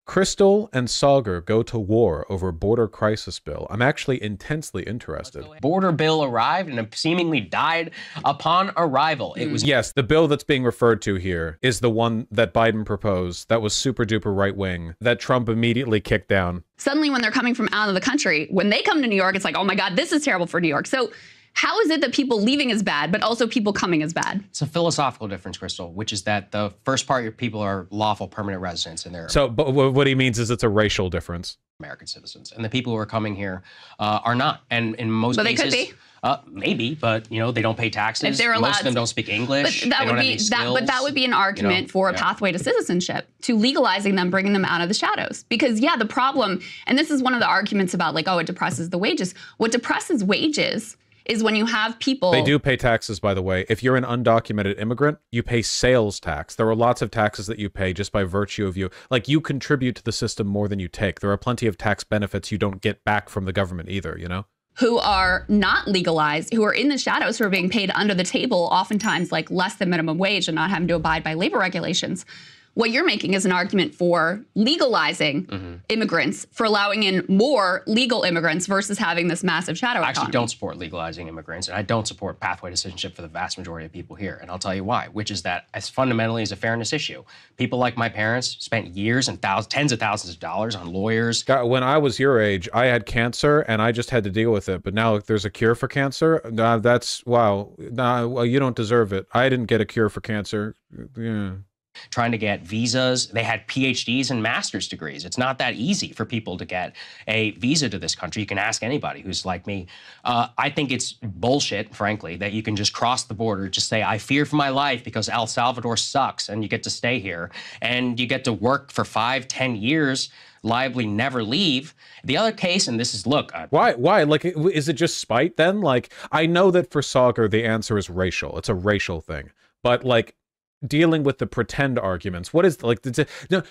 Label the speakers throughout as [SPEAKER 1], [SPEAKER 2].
[SPEAKER 1] Crystal and Saagar go to war over border crisis bill. I'm actually intensely interested.
[SPEAKER 2] Border bill arrived and seemingly died upon arrival. It was
[SPEAKER 1] Yes, the bill that's being referred to here is the one that Biden proposed that was super duper right wing that Trump immediately kicked down.
[SPEAKER 3] Suddenly when they're coming from out of the country, when they come to New York, it's like, oh my God, this is terrible for New York. So how is it that people leaving is bad, but also people coming is bad?
[SPEAKER 2] It's a philosophical difference, Crystal, which is that the first part, your people are lawful permanent residents and they're
[SPEAKER 1] But what he means is it's a racial difference.
[SPEAKER 2] American citizens. And the people who are coming here are not. And in most cases...
[SPEAKER 3] But they could be.
[SPEAKER 2] Maybe, but you know, they don't pay taxes.
[SPEAKER 3] If they're allowed,
[SPEAKER 2] most of them don't speak English.
[SPEAKER 3] But that would be an argument for a pathway to citizenship, to legalizing them, bringing them out of the shadows. Because yeah, the problem, and this is one of the arguments about like, oh, it depresses the wages. What depresses wages is when you have people...
[SPEAKER 1] They do pay taxes, by the way. If you're an undocumented immigrant, you pay sales tax. There are lots of taxes that you pay just by virtue of you. Like, you contribute to the system more than you take. There are plenty of tax benefits you don't get back from the government either, you know?
[SPEAKER 3] Who are not legalized, who are in the shadows, who are being paid under the table, oftentimes like less than minimum wage and not having to abide by labor regulations. What you're making is an argument for legalizing immigrants, for allowing in more legal immigrants versus having this massive shadow economy.
[SPEAKER 2] I actually don't support legalizing immigrants, and I don't support pathway to citizenship for the vast majority of people here. And I'll tell you why, which is that as fundamentally is a fairness issue. People like my parents spent years and tens of thousands of dollars on lawyers.
[SPEAKER 1] God, when I was your age, I had cancer and I just had to deal with it. But now there's a cure for cancer. That's, wow. Well, you don't deserve it. I didn't get a cure for cancer. Yeah.
[SPEAKER 2] Trying to get visas. They had PhDs and master's degrees. It's not that easy for people to get a visa to this country. You can ask anybody who's like me. I think it's bullshit, frankly, that you can just cross the border, just say, I fear for my life because El Salvador sucks, and you get to stay here. And you get to work for 5, 10 years, liably never leave. The other case, and this is, look.
[SPEAKER 1] Why? Like, is it just spite then? Like, I know that for Saagar, the answer is racial. It's a racial thing. But, like, dealing with the pretend arguments, what is like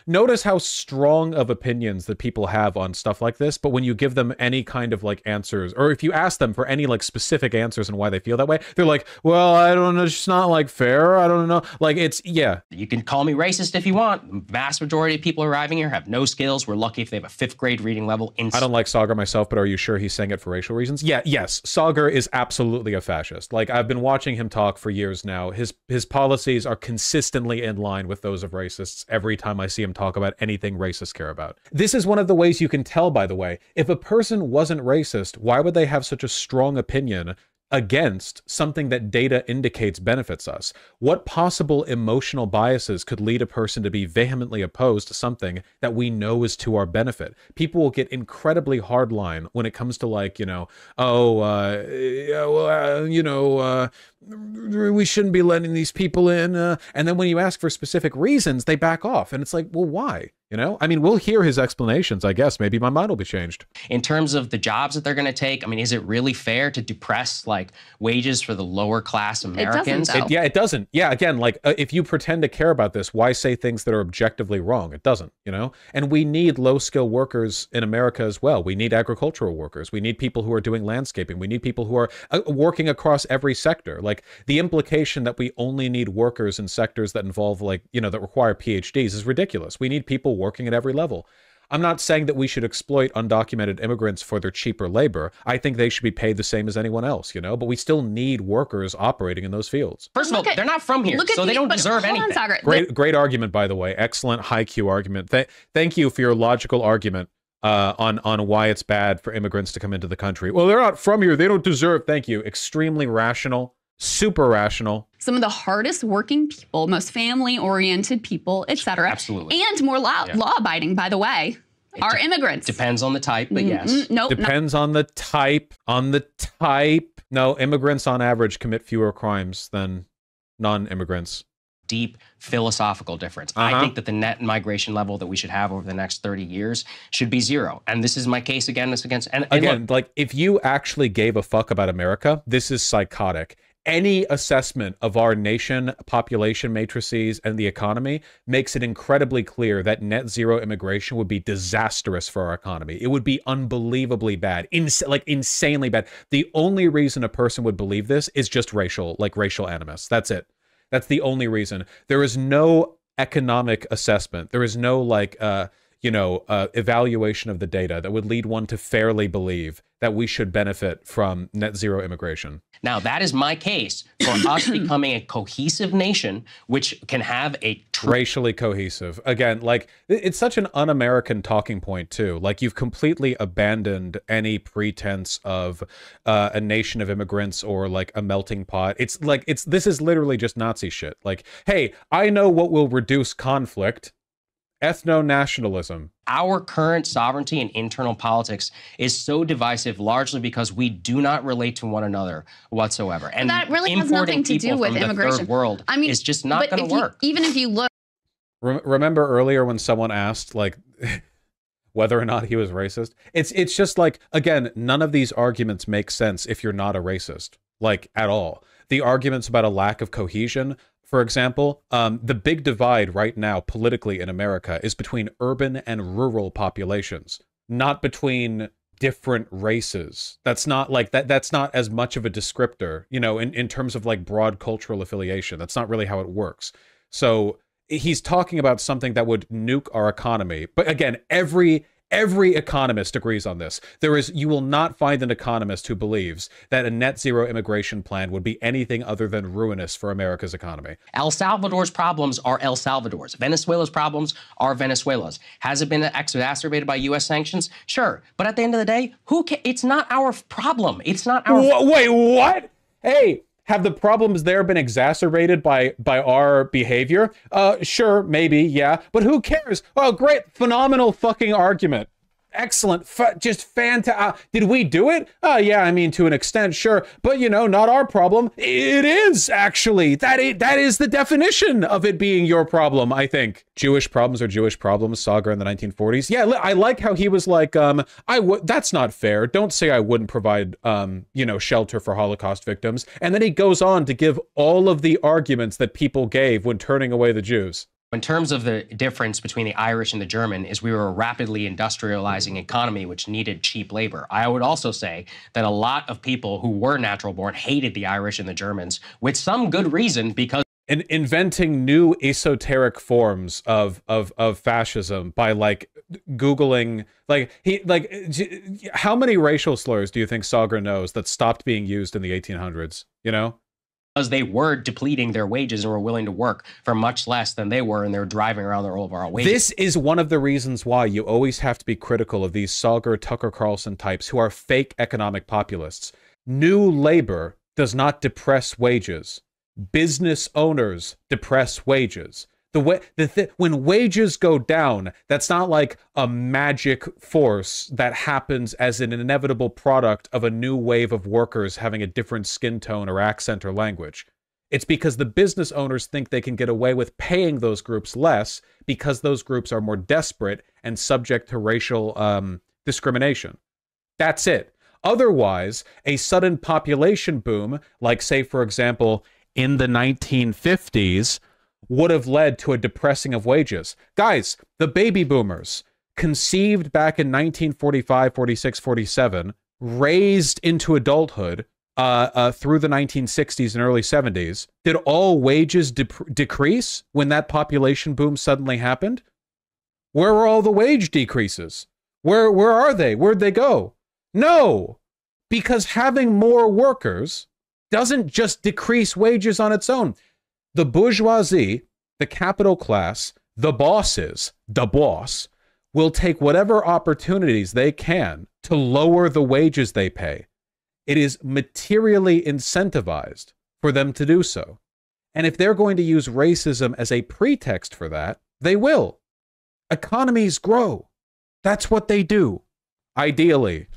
[SPEAKER 1] notice how strong of opinions that people have on stuff like this, but when you give them any kind of like answers, or if you ask them for any like specific answers and why they feel that way, they're like, well, I don't know, it's just not like fair, I don't know. Like, it's, yeah,
[SPEAKER 2] you can call me racist if you want. The vast majority of people arriving here have no skills. We're lucky if they have a 5th grade reading level.
[SPEAKER 1] I don't like Saagar myself, but are you sure he's saying it for racial reasons? Yeah, yes, Saagar is absolutely a fascist. Like, I've been watching him talk for years now. His policies are consistently in line with those of racists every time I see him talk about anything racists care about. This is one of the ways you can tell, by the way. If a person wasn't racist, why would they have such a strong opinion against something that data indicates benefits us? What possible emotional biases could lead a person to be vehemently opposed to something that we know is to our benefit? People will get incredibly hardline when it comes to, like, you know, we shouldn't be letting these people in. And then when you ask for specific reasons, they back off. And it's like, well, why? You know, I mean, we'll hear his explanations, I guess. Maybe my mind will be changed.
[SPEAKER 2] In terms of the jobs that they're going to take, I mean, is it really fair to depress like wages for the lower class Americans?
[SPEAKER 1] It doesn't. Yeah, again, like if you pretend to care about this, why say things that are objectively wrong? It doesn't, you know? And we need low-skill workers in America as well. We need agricultural workers. We need people who are doing landscaping. We need people who are working across every sector. Like, the implication that we only need workers in sectors that involve, like, you know, that require PhDs is ridiculous. We need people working at every level. I'm not saying that we should exploit undocumented immigrants for their cheaper labor. I think they should be paid the same as anyone else, you know, but we still need workers operating in those fields.
[SPEAKER 2] First of all, they're not from here, so they don't deserve anything.
[SPEAKER 1] Great argument, by the way. Excellent high Q argument. Thank you for your logical argument on why it's bad for immigrants to come into the country. Well, they're not from here. They don't deserve. Thank you. Extremely rational. Super rational.
[SPEAKER 3] Some of the hardest working people, most family-oriented people, etc.
[SPEAKER 2] Absolutely.
[SPEAKER 3] And more law-abiding, by the way, are immigrants.
[SPEAKER 2] Depends on the type, but yes.
[SPEAKER 3] Nope.
[SPEAKER 1] Depends on the type. No, immigrants on average commit fewer crimes than non-immigrants.
[SPEAKER 2] Deep philosophical difference. I think that the net migration level that we should have over the next 30 years should be 0. And this is my case again. And
[SPEAKER 1] again,
[SPEAKER 2] look,
[SPEAKER 1] like, if you actually gave a fuck about America, this is psychotic. Any assessment of our nation, population matrices, and the economy makes it incredibly clear that net zero immigration would be disastrous for our economy. It would be unbelievably bad, like insanely bad. The only reason a person would believe this is just racial animus. That's it. That's the only reason. There is no economic assessment. There is no, like, evaluation of the data that would lead one to fairly believe that we should benefit from net zero immigration.
[SPEAKER 2] Now, that is my case for us becoming a cohesive nation, which can have a
[SPEAKER 1] racially cohesive. Again, like, it's such an un-American talking point too. Like, you've completely abandoned any pretense of a nation of immigrants or like a melting pot. It's like, this is literally just Nazi shit. Like, hey, I know what will reduce conflict. Ethno-nationalism.
[SPEAKER 2] Our current sovereignty and internal politics is so divisive largely because we do not relate to one another whatsoever. And
[SPEAKER 3] that really has nothing to do with immigration.
[SPEAKER 2] Third world is just not going to work.
[SPEAKER 3] Even if you look...
[SPEAKER 1] Remember earlier when someone asked, like, whether or not he was racist? It's just like, again, none of these arguments make sense if you're not a racist, like, at all. The arguments about a lack of cohesion, for example, the big divide right now politically in America is between urban and rural populations, not between different races. That's not like that's not as much of a descriptor, in terms of like broad cultural affiliation. That's not really how it works. So he's talking about something that would nuke our economy. But again, every economist agrees on this. You will not find an economist who believes that a net zero immigration plan would be anything other than ruinous for America's economy.
[SPEAKER 2] El Salvador's problems are El Salvador's. Venezuela's problems are Venezuela's. Has it been exacerbated by U.S. sanctions? Sure. But at the end of the day, it's not our problem. It's not our...
[SPEAKER 1] Wait, what? Hey, have the problems there been exacerbated by our behavior? Sure, maybe, yeah. But who cares? Oh, great, phenomenal fucking argument. Excellent, just fantastic. Did we do it? Yeah, I mean, to an extent, sure. But, not our problem. It is, actually. That is the definition of it being your problem, I think. Jewish problems are Jewish problems, Saagar in the 1940s. Yeah, I like how he was like, that's not fair. Don't say I wouldn't provide, shelter for Holocaust victims. And then he goes on to give all of the arguments that people gave when turning away the Jews.
[SPEAKER 2] In terms of the difference between the Irish and the German is we were a rapidly industrializing economy which needed cheap labor. I would also say that a lot of people who were natural born hated the Irish and the Germans with some good reason because
[SPEAKER 1] inventing new esoteric forms of fascism by like Googling how many racial slurs do you think Saagar knows that stopped being used in the 1800s,
[SPEAKER 2] because they were depleting their wages and were willing to work for much less than they were, and they were driving around their overall wages.
[SPEAKER 1] This is one of the reasons why you always have to be critical of these Saagar, Tucker Carlson types who are fake economic populists. New labor does not depress wages. Business owners depress wages. When wages go down, that's not like a magic force that happens as an inevitable product of a new wave of workers having a different skin tone or accent or language. It's because the business owners think they can get away with paying those groups less because those groups are more desperate and subject to racial discrimination. That's it. Otherwise, a sudden population boom, like say, for example, in the 1950s, would have led to a depressing of wages. Guys, the baby boomers, conceived back in 1945, 46, 47, raised into adulthood through the 1960s and early 70s, did all wages decrease when that population boom suddenly happened? Where were all the wage decreases? Where are they? Where'd they go? No, because having more workers doesn't just decrease wages on its own. The bourgeoisie, the capital class, the bosses, the boss, will take whatever opportunities they can to lower the wages they pay. It is materially incentivized for them to do so. And if they're going to use racism as a pretext for that, they will. Economies grow. That's what they do. Ideally,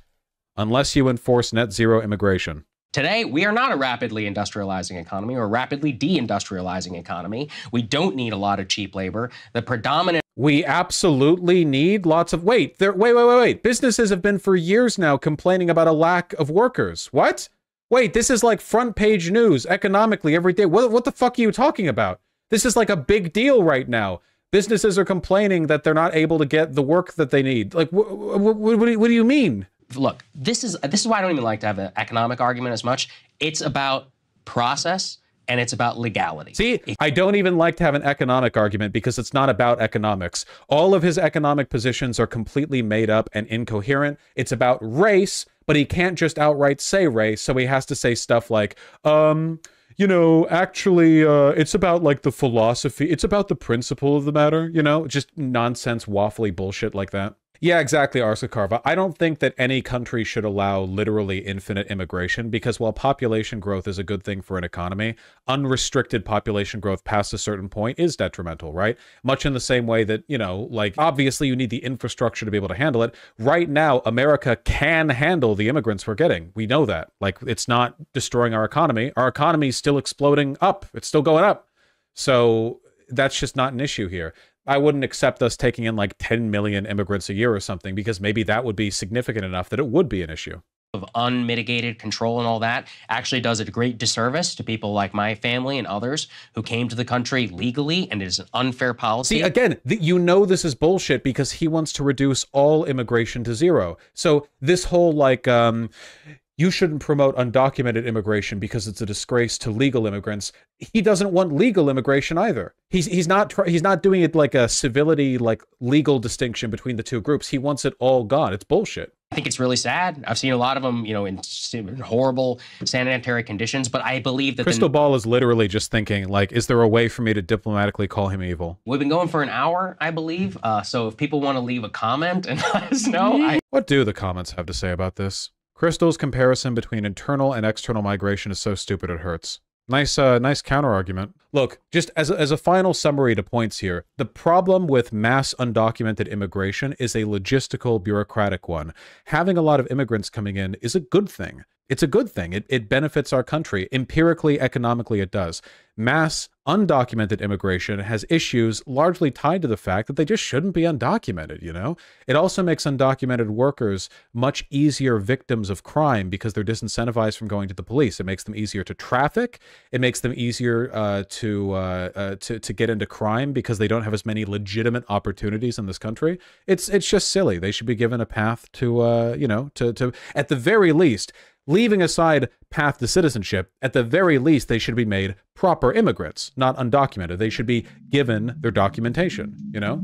[SPEAKER 1] unless you enforce net zero immigration.
[SPEAKER 2] Today, we are not a rapidly industrializing economy or a rapidly deindustrializing economy. We don't need a lot of cheap labor. The predominant...
[SPEAKER 1] We absolutely need lots of... Wait. Businesses have been for years now complaining about a lack of workers. What? Wait, this is like front page news economically every day. What the fuck are you talking about? This is like a big deal right now. Businesses are complaining that they're not able to get the work that they need. Like, what do you mean?
[SPEAKER 2] Look, this is why I don't even like to have an economic argument as much. It's about process and it's about legality.
[SPEAKER 1] See, I don't even like to have an economic argument because it's not about economics. All of his economic positions are completely made up and incoherent. It's about race, but he can't just outright say race, so he has to say stuff like, you know, actually, it's about like the philosophy, it's about the principle of the matter, you know, just nonsense, waffly bullshit like that. Yeah, exactly, Arsa Carva. I don't think that any country should allow literally infinite immigration because while population growth is a good thing for an economy, unrestricted population growth past a certain point is detrimental, right? Much in the same way that, you know, like obviously you need the infrastructure to be able to handle it. Right now, America can handle the immigrants we're getting. We know that. Like, it's not destroying our economy. Our economy is still exploding up. It's still going up. So that's just not an issue here. I wouldn't accept us taking in like 10 million immigrants a year or something because maybe that would be significant enough that it would be an issue.
[SPEAKER 2] Of unmitigated control and all that actually does a great disservice to people like my family and others who came to the country legally, and it is an unfair policy.
[SPEAKER 1] See, again, you know this is bullshit because he wants to reduce all immigration to zero. So this whole like, you shouldn't promote undocumented immigration because it's a disgrace to legal immigrants. He doesn't want legal immigration either. He's not doing it like a civility, like legal distinction between the two groups. He wants it all gone. It's bullshit.
[SPEAKER 2] I think it's really sad. I've seen a lot of them, you know, in horrible sanitary conditions, but I believe that
[SPEAKER 1] Crystal Ball is literally just thinking, like, is there a way for me to diplomatically call him evil?
[SPEAKER 2] We've been going for an hour, I believe. So if people want to leave a comment and let us know.
[SPEAKER 1] What do the comments have to say about this? Crystal's comparison between internal and external migration is so stupid it hurts. Nice counter argument. Look, just as a final summary to points here, the problem with mass undocumented immigration is a logistical, bureaucratic one. Having a lot of immigrants coming in is a good thing. It's a good thing. It benefits our country. Empirically, economically, it does. Mass undocumented immigration has issues largely tied to the fact that they just shouldn't be undocumented, you know? It also makes undocumented workers much easier victims of crime because they're disincentivized from going to the police. It makes them easier to traffic. It makes them easier to get into crime because they don't have as many legitimate opportunities in this country. It's just silly. They should be given a path to, you know, to at the very least, leaving aside path to citizenship, at the very least, they should be made proper immigrants, not undocumented. They should be given their documentation, you know?